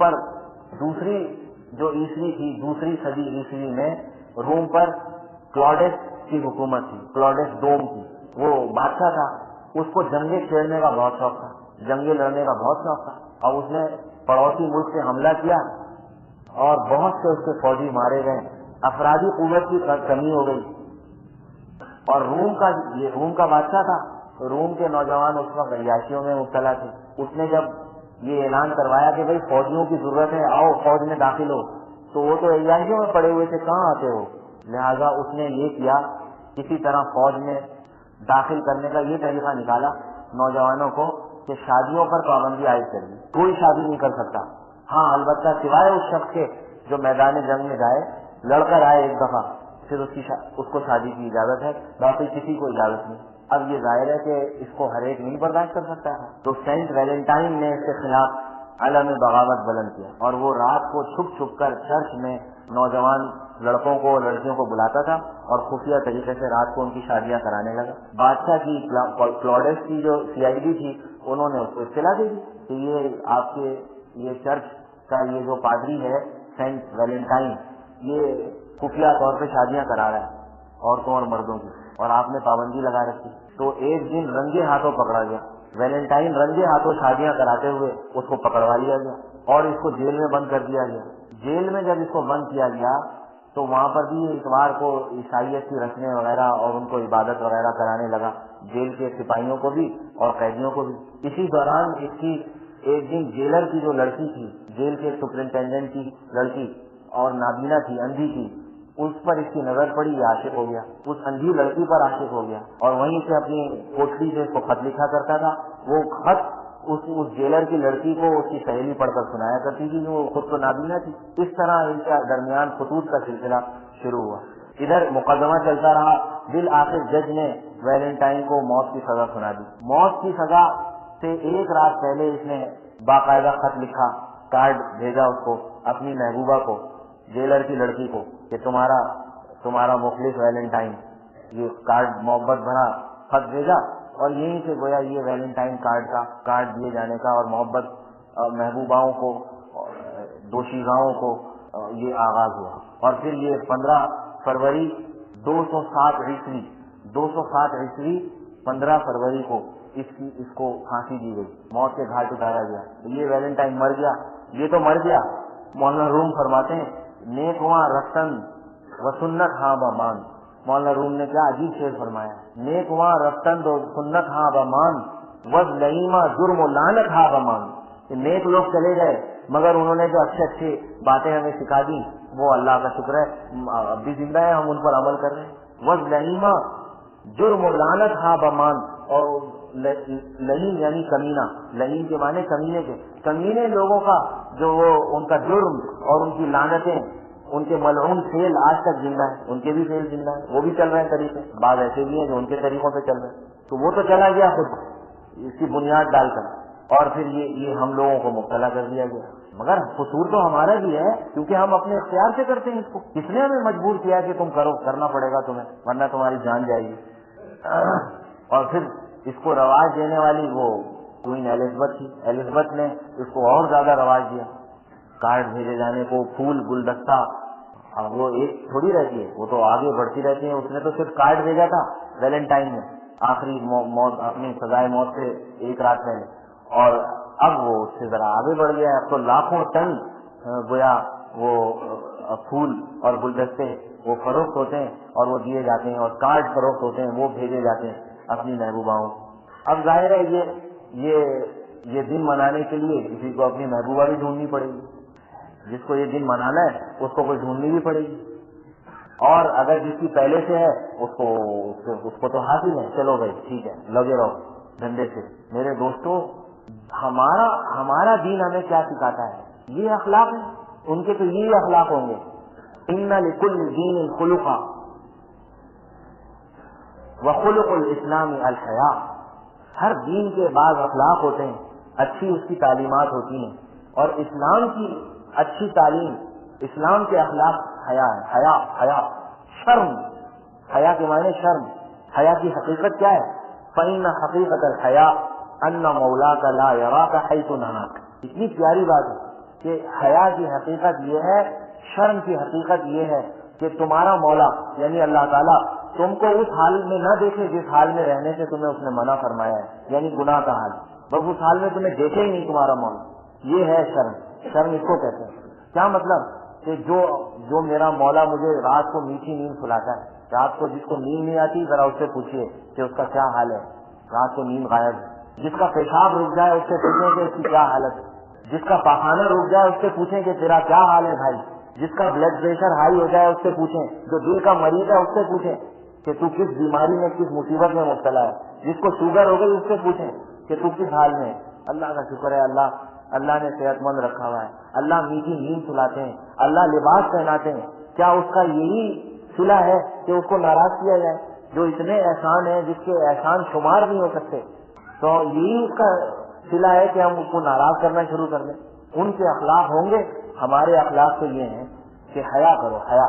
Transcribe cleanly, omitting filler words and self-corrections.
پر دوسری جو عیسوی تھی، دوسری صدی عیسوی میں روم پر کلاڈس کی حکومت تھی، کلاڈس دوم کی، وہ بادشاہ تھا، اس کو جنگیں چھیڑنے کا بہت شوق تھا، جنگیں لڑنے کا بہت شوق تھا، اور اس نے پڑوسی ملک سے حملہ کیا اور بہت سے اس کے فوجی مارے گئے، افرادی قوت کی کمی ہو گئی، اور روم کا بادشاہ تھا، روم کے نوجوان اس وقت عیاشیوں میں مبتلا تھے۔ اس نے جب یہ اعلان کروایا کہ بھئی فوجیوں کی ضرورت ہے، آؤ فوج میں داخل ہو، تو وہ تو عیاشیوں میں پڑے ہوئے تھے، کہاں آتے ہو، لہذا اس نے یہ کیا، کسی طرح فوج میں داخل کرنے کا یہ طریقہ نکالا نوجوانوں کو کہ شادیوں پر پابندی عائد کر دی، کوئی شادی نہیں کر سکتا، ہاں البتہ سوائے اس شخص کے جو میدان جنگ میں جائے، لڑ کر آئے ایک دفعہ، پھر اس کو شادی کی اجازت ہے، باقی کسی کو اجازت نہیں۔ اب یہ ظاہر ہے کہ اس کو ہر ایک نہیں برداشت کر سکتا ہے، تو سینٹ ویلنٹائن نے اس کے خلاف علم بغاوت بلند کیا، اور وہ رات کو چھپ چھپ کر چرچ میں نوجوان لڑکوں کو اور لڑکیوں کو بلاتا تھا اور خفیہ طریقے سے رات کو ان کی شادیاں کرانے لگا۔ بادشاہ کی کلاڈس کی جو CID تھی، انہوں نے اس کو اطلاع دے دی کہ یہ آپ کے یہ چرچ کا یہ جو پادری ہے سینٹ ویلنٹائن، یہ خفیہ طور پہ شادیاں کرا رہا ہے عورتوں اور مردوں کی، اور آپ نے پابندی لگا رکھی۔ تو ایک دن رنگے ہاتھوں پکڑا گیا، ویلنٹائن رنگے ہاتھوں شادیاں کراتے ہوئے اس کو پکڑوا لیا گیا اور اس کو جیل میں بند کر دیا گیا۔ جیل میں جب اس کو بند کیا گیا تو وہاں پر بھی اتوار کو عیسائیت کی رسمیں وغیرہ اور ان کو عبادت وغیرہ کرانے لگا، جیل کے سپاہیوں کو بھی اور قیدیوں کو بھی۔ اسی دوران اس کی ایک دن جیلر کی جو لڑکی تھی، جیل کے سپرنٹینڈنٹ کی لڑکی، اور نابینا تھی، اندھی تھی، اس پر اس کی نظر پڑی، یہ عاشق ہو گیا، اس اندھی لڑکی پر عاشق ہو گیا، اور وہیں سے اپنی کوٹری سے اس کو خط لکھا کرتا تھا۔ وہ خط اس جیلر کی لڑکی کو اس کی سہیلی پڑھ کر سنایا کرتی تھی، جو خود تو نابینا تھی۔ اس طرح ان کے درمیان خطوط کا سلسلہ شروع ہوا۔ ادھر مقدمہ چلتا رہا، بالآخر جج نے ویلنٹائن کو موت کی سزا سنا دی۔ موت کی سزا سے ایک رات پہلے اس نے باقاعدہ خط لکھا، کارڈ بھیجا اس کو، اپنی محبوبہ کو، جیلر کی لڑکی کو، کہ تمہارا مخلص ویلنٹائن، یہ کارڈ محبت بھرا خط بھیجا، اور یہیں سے گویا یہ ویلنٹائن کارڈ دیے جانے کا اور محبت محبوباؤں کو، دوشیزاؤں کو یہ آغاز ہوا۔ اور پھر یہ 15 فروری 207 عیسوی 15 فروری کو اس کو پھانسی دی گئی، موت کے گھاٹ اتارا گیا۔ یہ ویلنٹائن مر گیا، یہ تو مر گیا۔ مولانا روم فرماتے ہیں، نیکواں رفتن و سنت ہاں بامان۔ مولانا روم نے کیا عجیب شعر فرمایا، نیکواں رفتن و سنت ہاں بامان وز لئیمہ جرم و لعنت ہاں بامان۔ نیک لوگ چلے گئے مگر انہوں نے جو اچھی اچھی باتیں ہمیں سکھا دی، وہ اللہ کا شکر ہے اب بھی زندہ ہے، ہم ان پر عمل کر رہے ہیں۔ وز لئیمہ جرم و لعنت ہاں بامان، اور لئیم یعنی کمینہ، لئیم کے معنی کمینے کے، کمینے لوگوں کا جو وہ ان کا جرم اور ان کی لعنتیں، ان کے ملعون فعل آج تک زندہ ہے، ان کے بھی فعل زندہ ہے، وہ بھی چل رہے ہیں طریقے، بعض ایسے بھی ہیں جو ان کے طریقوں پہ چل رہے ہیں، تو وہ تو چلا گیا خود اس کی بنیاد ڈال کر، اور پھر یہ ہم لوگوں کو مبتلا کر دیا گیا۔ مگر قصور تو ہمارا بھی ہے، کیونکہ ہم اپنے اختیار سے کرتے ہیں اس کو، کس نے ہمیں مجبور کیا کہ تم کرو، کرنا پڑے گا تمہیں ورنہ تمہاری جان جائے گی۔ اور پھر اس کو رواج دینے والی وہ کوئین ایلزبتھ تھی، ایلزبتھ نے اس کو اور زیادہ رواج دیا، کارڈ بھیجے جانے کو، پھول، گلدستہ۔ اب وہ ایک تھوڑی رہتی ہے، وہ تو آگے بڑھتی رہتی ہے۔ اس نے تو صرف کارڈ بھیجا تھا ویلنٹائن میں، آخری موت، اپنی سزائے موت سے ایک رات پہلے، اور اب وہ اس سے ذرا آگے بڑھ گیا ہے۔ اب تو لاکھوں ٹن گویا وہ پھول اور گلدستے وہ فروخت ہوتے ہیں اور وہ دیے جاتے ہیں، اور کارڈ فروخت ہوتے ہیں، وہ بھیجے جاتے ہیں اپنی محبوباؤں۔ اب ظاہر ہے یہ دن منانے کے لیے کسی کو اپنی محبوبہ بھی ڈھونڈنی پڑے گی، جس کو یہ دن منانا ہے اس کو کوئی ڈھونڈنی بھی پڑے گی، اور اگر جس کی پہلے سے ہے اس کو تو حاصل ہے، چلو بھائی ٹھیک ہے، لگے رہو دھندے سے۔ میرے دوستو، ہمارا دین ہمیں کیا سکھاتا ہے؟ یہ اخلاق ہیں، ان کے تو یہ اخلاق ہوں گے۔ ان لکل دین خلقا وخلق الاسلام الحیاء۔ ہر دین کے بعض اخلاق ہوتے ہیں، اچھی اس کی تعلیمات ہوتی ہیں، اور اسلام کی اچھی تعلیم، اسلام کے اخلاق حیا ہے، حیا شرم، حیا کے معنی شرم۔ حیا کی حقیقت کیا ہے؟ فإن حقیقت الحیا ان مولاک لا یراک حیث نہاک۔ اتنی پیاری بات ہے کہ حیا کی حقیقت یہ ہے، شرم کی حقیقت یہ ہے کہ تمہارا مولا یعنی اللہ تعالیٰ تم کو اس حال میں نہ دیکھے جس حال میں رہنے سے تمہیں اس نے منع فرمایا ہے، یعنی گناہ کا حال، بس اس حال میں تمہیں دیکھے ہی نہیں تمہارا مولا، یہ ہے شرم۔ شرم اس کو کہتے ہیں۔ کیا مطلب کہ جو میرا مولا مجھے رات کو میٹھی نیند سلاتا ہے، رات کو جس کو نیند نہیں آتی ذرا اس سے پوچھیے کہ اس کا کیا حال ہے، رات کو نیند غائب ہے۔ جس کا پیشاب رک جائے اس سے پوچھیں کہ اس کی کیا حالت ہے، جس کا پاخانہ رک جائے اس سے پوچھیں کہ تیرا کیا حال ہے بھائی، جس کا بلڈ پریشر ہائی ہو جائے اس سے پوچھیں، جو دل کا مریض ہے اس سے پوچھیں کہ تو کس بیماری میں کس مصیبت میں مبتلا ہے، جس کو شوگر ہو گئی اس سے پوچھیں کہ تو کس حال میں ہے۔ اللہ کا شکر ہے، اللہ نے صحت مند رکھا ہوا ہے، اللہ میٹھی نیند سلاتے ہیں، اللہ لباس پہناتے ہیں۔ کیا اس کا یہی صلہ ہے کہ اس کو ناراض کیا جائے؟ جو اتنے احسان ہیں جس کے احسان شمار نہیں ہو سکتے، تو یہی اس کا صلہ ہے کہ ہم اس کو ناراض کرنا شروع کر دیں؟ ان کے اخلاق ہوں گے، ہمارے اخلاق تو یہ ہیں کہ حیا کرو، حیا۔